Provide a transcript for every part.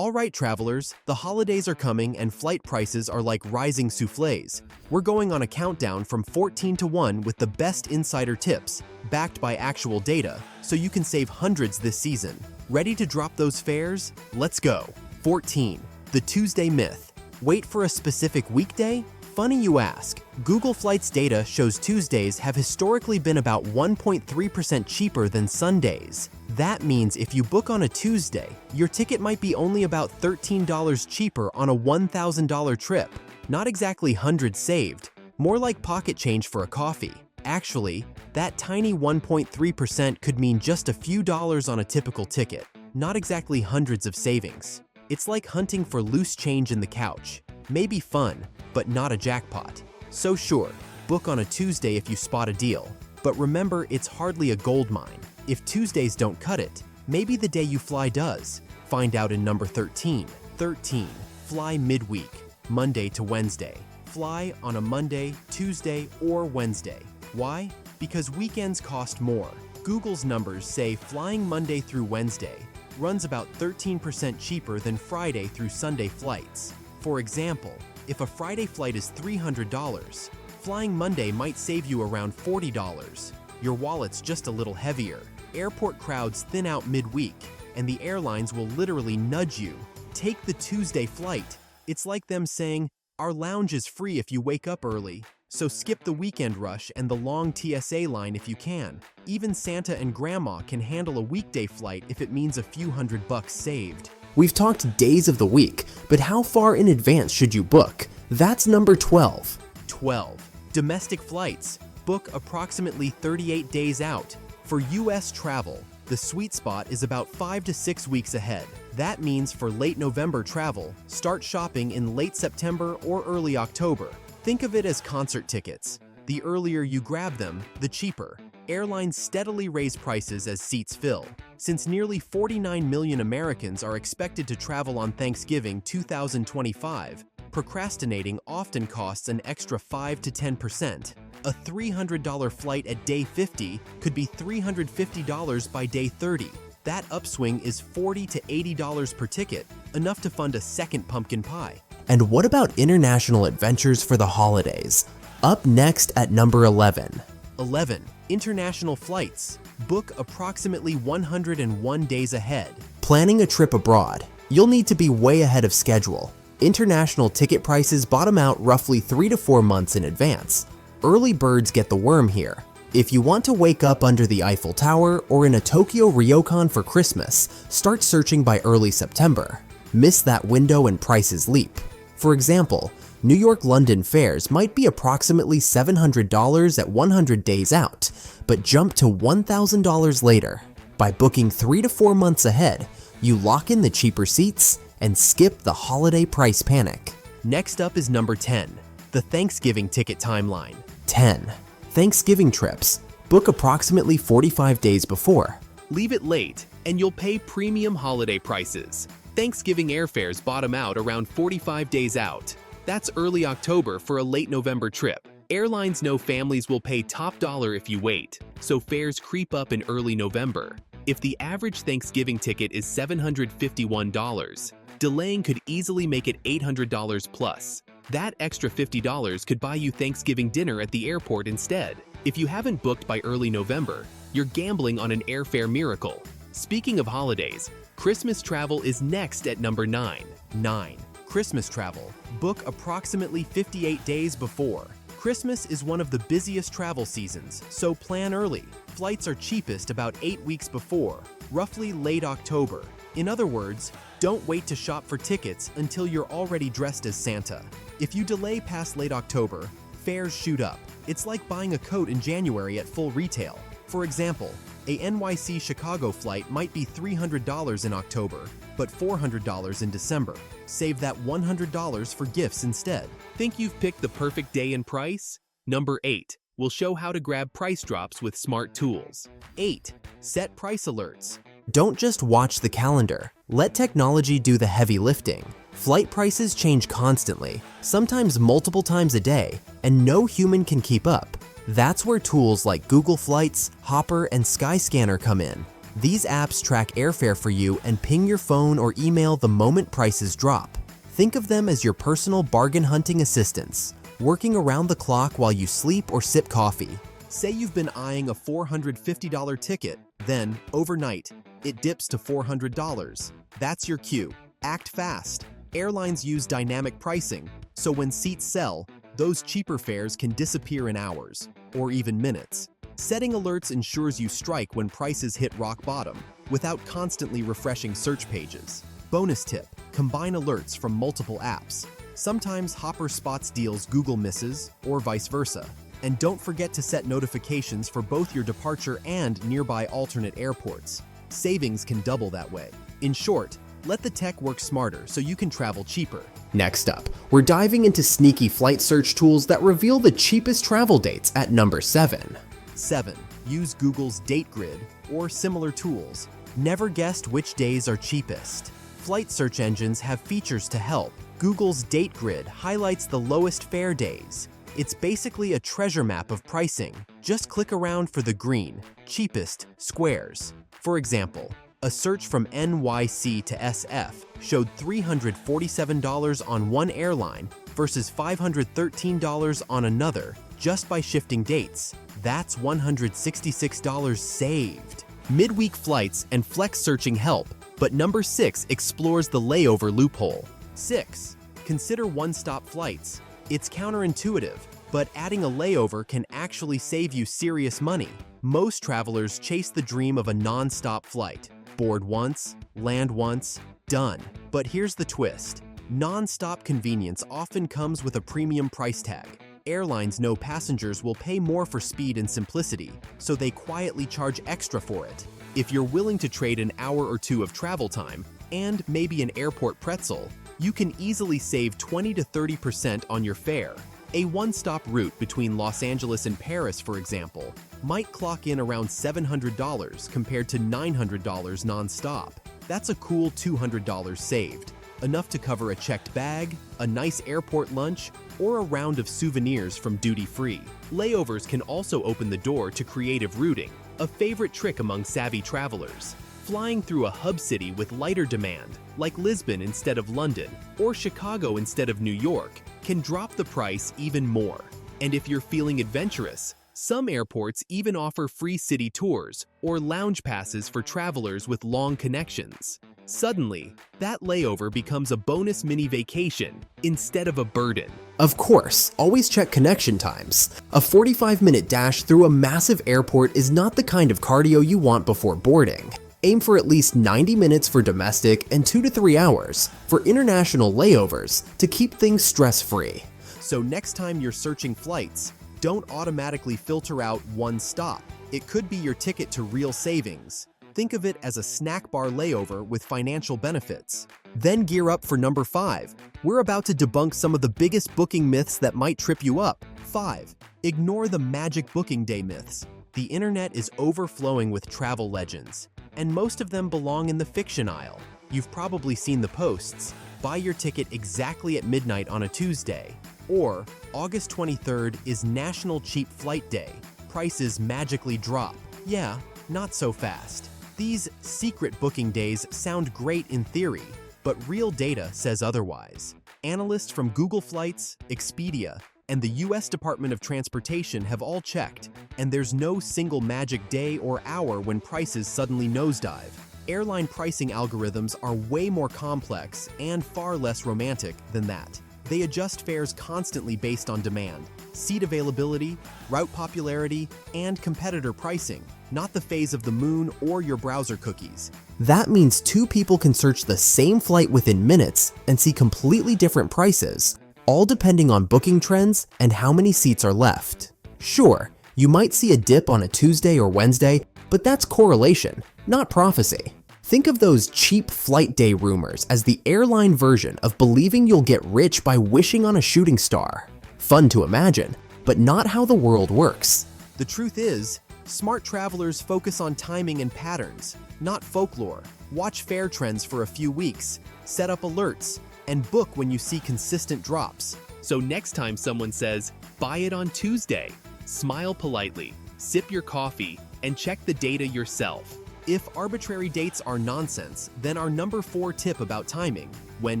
All right, travelers, the holidays are coming and flight prices are like rising soufflés. We're going on a countdown from 14 to 1 with the best insider tips, backed by actual data, so you can save hundreds this season. Ready to drop those fares? Let's go. 14. The Tuesday myth. Wait for a specific weekday? Funny you ask. Google Flights data shows Tuesdays have historically been about 1.3% cheaper than Sundays. That means if you book on a Tuesday, your ticket might be only about $13 cheaper on a $1,000 trip. Not exactly hundreds saved, more like pocket change for a coffee. Actually, that tiny 1.3% could mean just a few dollars on a typical ticket, not exactly hundreds of savings. It's like hunting for loose change in the couch. Maybe fun, but not a jackpot. So sure, book on a Tuesday if you spot a deal. But remember, it's hardly a gold mine. If Tuesdays don't cut it, maybe the day you fly does. Find out in number 13. 13. Fly midweek, Monday to Wednesday. Fly on a Monday, Tuesday, or Wednesday. Why? Because weekends cost more. Google's numbers say flying Monday through Wednesday runs about 13% cheaper than Friday through Sunday flights. For example, if a Friday flight is $300, flying Monday might save you around $40. Your wallet's just a little heavier. Airport crowds thin out midweek, and the airlines will literally nudge you. Take the Tuesday flight. It's like them saying, "Our lounge is free if you wake up early, so skip the weekend rush and the long TSA line if you can." Even Santa and Grandma can handle a weekday flight if it means a few $100 saved. We've talked days of the week, but how far in advance should you book? That's number 12. 12. Domestic flights. Book approximately 38 days out. For US travel, the sweet spot is about 5 to 6 weeks ahead. That means for late November travel, start shopping in late September or early October. Think of it as concert tickets. The earlier you grab them, the cheaper. Airlines steadily raise prices as seats fill. Since nearly 49 million Americans are expected to travel on Thanksgiving 2025, procrastinating often costs an extra 5 to 10%. A $300 flight at day 50 could be $350 by day 30. That upswing is $40 to $80 per ticket, enough to fund a second pumpkin pie. And what about international adventures for the holidays? Up next at number 11. 11. International flights. Book approximately 101 days ahead. Planning a trip abroad. You'll need to be way ahead of schedule. International ticket prices bottom out roughly 3 to 4 months in advance. Early birds get the worm here. If you want to wake up under the Eiffel Tower or in a Tokyo ryokan for Christmas, start searching by early September. Miss that window and prices leap. For example, New York-London fares might be approximately $700 at 100 days out, but jump to $1,000 later. By booking 3 to 4 months ahead, you lock in the cheaper seats and skip the holiday price panic. Next up is number 10, the Thanksgiving ticket timeline. 10. Thanksgiving trips. Book approximately 45 days before. Leave it late, and you'll pay premium holiday prices. Thanksgiving airfares bottom out around 45 days out. That's early October for a late November trip. Airlines know families will pay top dollar if you wait, so fares creep up in early November. If the average Thanksgiving ticket is $751, delaying could easily make it $800 plus. That extra $50 could buy you Thanksgiving dinner at the airport instead. If you haven't booked by early November, you're gambling on an airfare miracle. Speaking of holidays, Christmas travel is next at number 9. 9. Christmas travel. Book approximately 58 days before. Christmas is one of the busiest travel seasons, so plan early. Flights are cheapest about 8 weeks before, roughly late October. In other words, don't wait to shop for tickets until you're already dressed as Santa. If you delay past late October, fares shoot up. It's like buying a coat in January at full retail. For example, a NYC Chicago flight might be $300 in October, but $400 in December. Save that $100 for gifts instead. Think you've picked the perfect day and price? Number 8. We'll show how to grab price drops with smart tools. 8. Set price alerts. Don't just watch the calendar. Let technology do the heavy lifting. Flight prices change constantly, sometimes multiple times a day, and no human can keep up. That's where tools like Google Flights, Hopper, and Skyscanner come in. These apps track airfare for you and ping your phone or email the moment prices drop. Think of them as your personal bargain hunting assistants, working around the clock while you sleep or sip coffee. Say you've been eyeing a $450 ticket, then, overnight, it dips to $400. That's your cue. Act fast. Airlines use dynamic pricing, so when seats sell, those cheaper fares can disappear in hours, or even minutes. Setting alerts ensures you strike when prices hit rock bottom, without constantly refreshing search pages. Bonus tip: combine alerts from multiple apps. Sometimes Hopper spots deals Google misses, or vice versa. And don't forget to set notifications for both your departure and nearby alternate airports. Savings can double that way. In short, let the tech work smarter so you can travel cheaper. Next up, we're diving into sneaky flight search tools that reveal the cheapest travel dates at number 7. 7. Use Google's date grid or similar tools. Never guessed which days are cheapest. Flight search engines have features to help. Google's date grid highlights the lowest fare days. It's basically a treasure map of pricing. Just click around for the green, cheapest squares. For example, a search from NYC to SF showed $347 on one airline versus $513 on another just by shifting dates. That's $166 saved. Midweek flights and flex searching help, but number 6 explores the layover loophole. 6. Consider one-stop flights. It's counterintuitive, but adding a layover can actually save you serious money. Most travelers chase the dream of a non-stop flight. Board once, land once, done. But here's the twist. Non-stop convenience often comes with a premium price tag. Airlines know passengers will pay more for speed and simplicity, so they quietly charge extra for it. If you're willing to trade an hour or two of travel time, and maybe an airport pretzel, you can easily save 20 to 30% on your fare. A one-stop route between Los Angeles and Paris, for example, might clock in around $700 compared to $900 non-stop. That's a cool $200 saved, enough to cover a checked bag, a nice airport lunch, or a round of souvenirs from duty-free. Layovers can also open the door to creative routing, a favorite trick among savvy travelers. Flying through a hub city with lighter demand, like Lisbon instead of London, or Chicago instead of New York, can drop the price even more. And if you're feeling adventurous, some airports even offer free city tours or lounge passes for travelers with long connections. Suddenly, that layover becomes a bonus mini vacation instead of a burden. Of course, always check connection times. A 45-minute dash through a massive airport is not the kind of cardio you want before boarding. Aim for at least 90 minutes for domestic and 2 to 3 hours for international layovers to keep things stress-free. So next time you're searching flights, don't automatically filter out one stop. It could be your ticket to real savings. Think of it as a snack bar layover with financial benefits. Then gear up for number 5. We're about to debunk some of the biggest booking myths that might trip you up. 5. Ignore the magic booking day myths. The internet is overflowing with travel legends, and most of them belong in the fiction aisle. You've probably seen the posts: buy your ticket exactly at midnight on a Tuesday, or August 23rd is National Cheap Flight Day. Prices magically drop. Yeah, not so fast. These secret booking days sound great in theory, but real data says otherwise. Analysts from Google Flights, Expedia, and the US Department of Transportation have all checked, and there's no single magic day or hour when prices suddenly nosedive. Airline pricing algorithms are way more complex and far less romantic than that. They adjust fares constantly based on demand, seat availability, route popularity, and competitor pricing, not the phase of the moon or your browser cookies. That means two people can search the same flight within minutes and see completely different prices, all depending on booking trends and how many seats are left. Sure, you might see a dip on a Tuesday or Wednesday, but that's correlation, not prophecy. Think of those cheap flight day rumors as the airline version of believing you'll get rich by wishing on a shooting star. Fun to imagine, but not how the world works. The truth is, smart travelers focus on timing and patterns, not folklore. Watch fare trends for a few weeks, set up alerts, and book when you see consistent drops. So next time someone says, buy it on Tuesday, smile politely, sip your coffee, and check the data yourself. If arbitrary dates are nonsense, then our number 4 tip about timing, when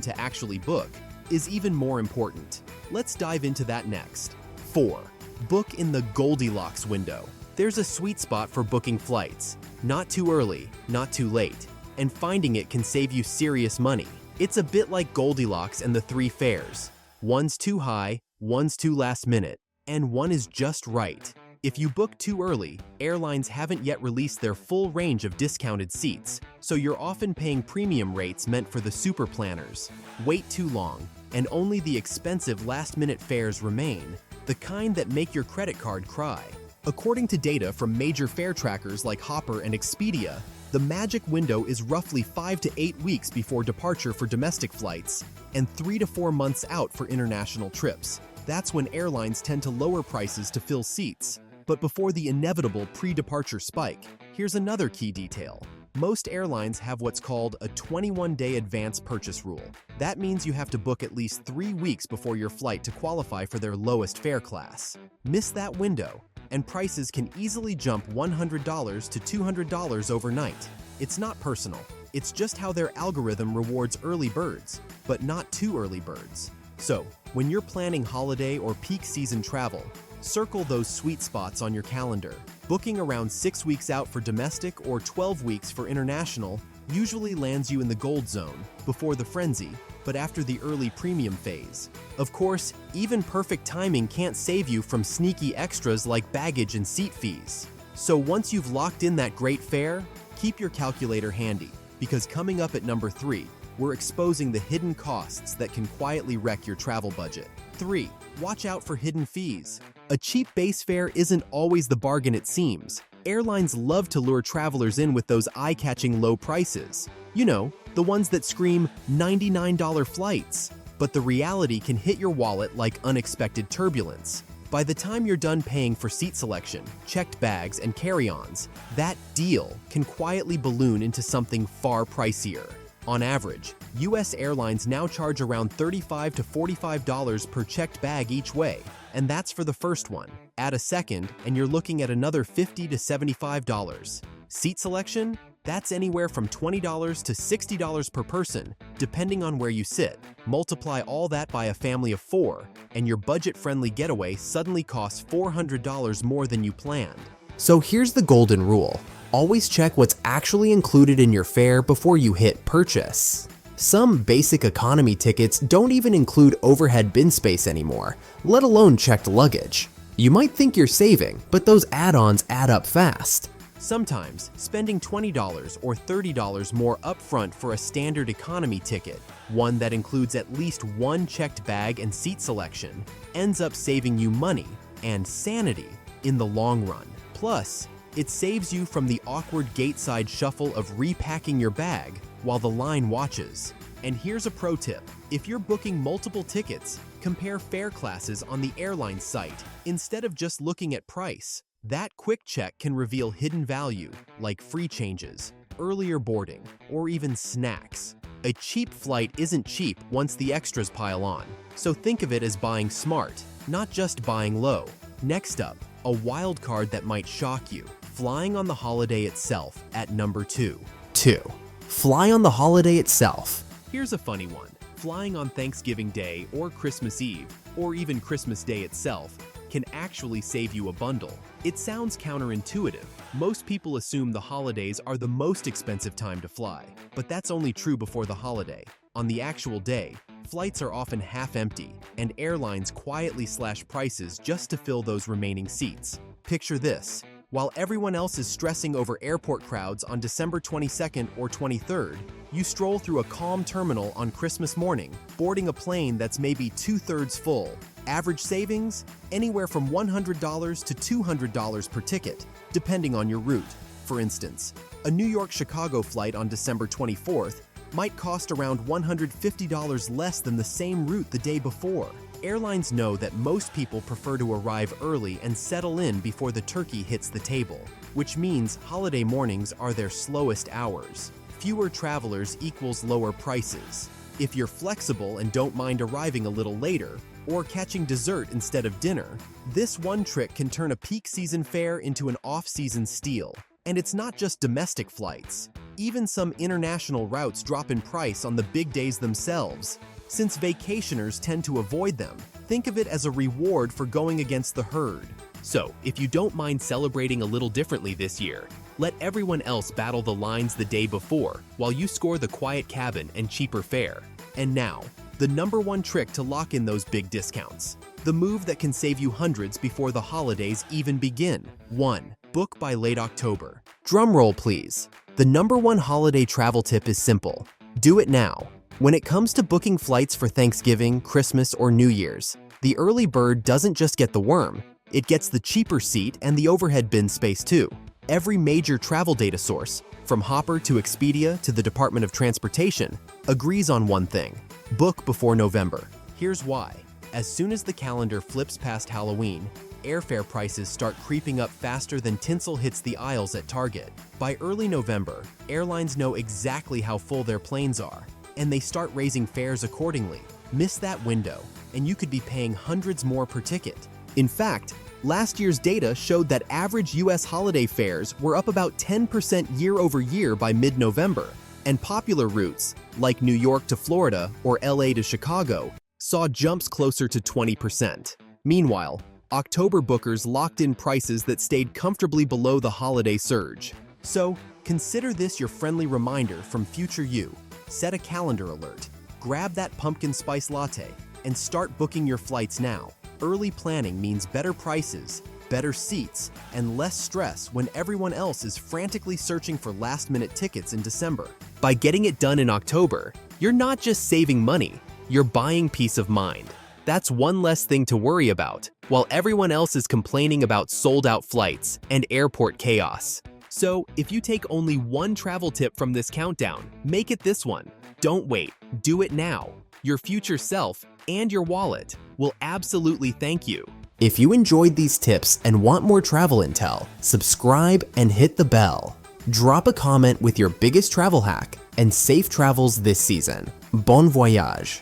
to actually book, is even more important. Let's dive into that next. 4. Book in the Goldilocks window. There's a sweet spot for booking flights. Not too early, not too late. And finding it can save you serious money. It's a bit like Goldilocks and the 3 fares. One's too high, one's too last minute, and one is just right. If you book too early, airlines haven't yet released their full range of discounted seats, so you're often paying premium rates meant for the super planners. Wait too long, and only the expensive last-minute fares remain, the kind that make your credit card cry. According to data from major fare trackers like Hopper and Expedia, the magic window is roughly 5 to 8 weeks before departure for domestic flights and 3 to 4 months out for international trips. That's when airlines tend to lower prices to fill seats. But before the inevitable pre-departure spike, here's another key detail. Most airlines have what's called a 21-day advance purchase rule. That means you have to book at least 3 weeks before your flight to qualify for their lowest fare class. Miss that window, and prices can easily jump $100 to $200 overnight. It's not personal. It's just how their algorithm rewards early birds, but not too early birds. So, when you're planning holiday or peak season travel, circle those sweet spots on your calendar. Booking around 6 weeks out for domestic or 12 weeks for international usually lands you in the gold zone, before the frenzy, but after the early premium phase. Of course, even perfect timing can't save you from sneaky extras like baggage and seat fees. So once you've locked in that great fare, keep your calculator handy, because coming up at number 3, we're exposing the hidden costs that can quietly wreck your travel budget. 3. Watch out for hidden fees. A cheap base fare isn't always the bargain it seems. Airlines love to lure travelers in with those eye-catching low prices. You know, the ones that scream $99 flights. But the reality can hit your wallet like unexpected turbulence. By the time you're done paying for seat selection, checked bags, and carry-ons, that deal can quietly balloon into something far pricier. On average, US airlines now charge around $35 to $45 per checked bag each way, and that's for the first one. Add a second, and you're looking at another $50 to $75. Seat selection? That's anywhere from $20 to $60 per person, depending on where you sit. Multiply all that by a family of 4, and your budget-friendly getaway suddenly costs $400 more than you planned. So here's the golden rule. Always check what's actually included in your fare before you hit purchase. Some basic economy tickets don't even include overhead bin space anymore, let alone checked luggage. You might think you're saving, but those add-ons add up fast. Sometimes, spending $20 or $30 more upfront for a standard economy ticket, one that includes at least one checked bag and seat selection, ends up saving you money and sanity in the long run. Plus, it saves you from the awkward gate-side shuffle of repacking your bag while the line watches. And here's a pro tip. If you're booking multiple tickets, compare fare classes on the airline site instead of just looking at price. That quick check can reveal hidden value, like free changes, earlier boarding, or even snacks. A cheap flight isn't cheap once the extras pile on, so think of it as buying smart, not just buying low. Next up, a wild card that might shock you. Flying on the holiday itself at number 2. 2. Fly on the holiday itself. Here's a funny one. Flying on Thanksgiving Day or Christmas Eve, or even Christmas Day itself, can actually save you a bundle. It sounds counterintuitive. Most people assume the holidays are the most expensive time to fly, but that's only true before the holiday. On the actual day, flights are often half empty, and airlines quietly slash prices just to fill those remaining seats. Picture this. While everyone else is stressing over airport crowds on December 22nd or 23rd, you stroll through a calm terminal on Christmas morning, boarding a plane that's maybe 2/3 full. Average savings? Anywhere from $100 to $200 per ticket, depending on your route. For instance, a New York-Chicago flight on December 24th might cost around $150 less than the same route the day before. Airlines know that most people prefer to arrive early and settle in before the turkey hits the table, which means holiday mornings are their slowest hours. Fewer travelers equals lower prices. If you're flexible and don't mind arriving a little later, or catching dessert instead of dinner, this one trick can turn a peak season fare into an off-season steal. And it's not just domestic flights. Even some international routes drop in price on the big days themselves. Since vacationers tend to avoid them, think of it as a reward for going against the herd. So, if you don't mind celebrating a little differently this year, let everyone else battle the lines the day before while you score the quiet cabin and cheaper fare. And now, the #1 trick to lock in those big discounts. The move that can save you hundreds before the holidays even begin. 1. Book by late October. Drumroll, please. The #1 holiday travel tip is simple. Do it now. When it comes to booking flights for Thanksgiving, Christmas, or New Year's, the early bird doesn't just get the worm, it gets the cheaper seat and the overhead bin space too. Every major travel data source, from Hopper to Expedia to the Department of Transportation, agrees on one thing: book before November. Here's why. As soon as the calendar flips past Halloween, airfare prices start creeping up faster than tinsel hits the aisles at Target. By early November, airlines know exactly how full their planes are, and they start raising fares accordingly. Miss that window, and you could be paying hundreds more per ticket. In fact, last year's data showed that average US holiday fares were up about 10% year over year by mid-November, and popular routes, like New York to Florida or LA to Chicago, saw jumps closer to 20%. Meanwhile, October bookers locked in prices that stayed comfortably below the holiday surge. So, consider this your friendly reminder from future you. Set a calendar alert, grab that pumpkin spice latte, and start booking your flights now. Early planning means better prices, better seats, and less stress when everyone else is frantically searching for last-minute tickets in December. By getting it done in October, you're not just saving money, you're buying peace of mind. That's one less thing to worry about, while everyone else is complaining about sold-out flights and airport chaos. So, if you take only one travel tip from this countdown, make it this one. Don't wait, do it now. Your future self and your wallet will absolutely thank you. If you enjoyed these tips and want more travel intel, subscribe and hit the bell. Drop a comment with your biggest travel hack and safe travels this season. Bon voyage!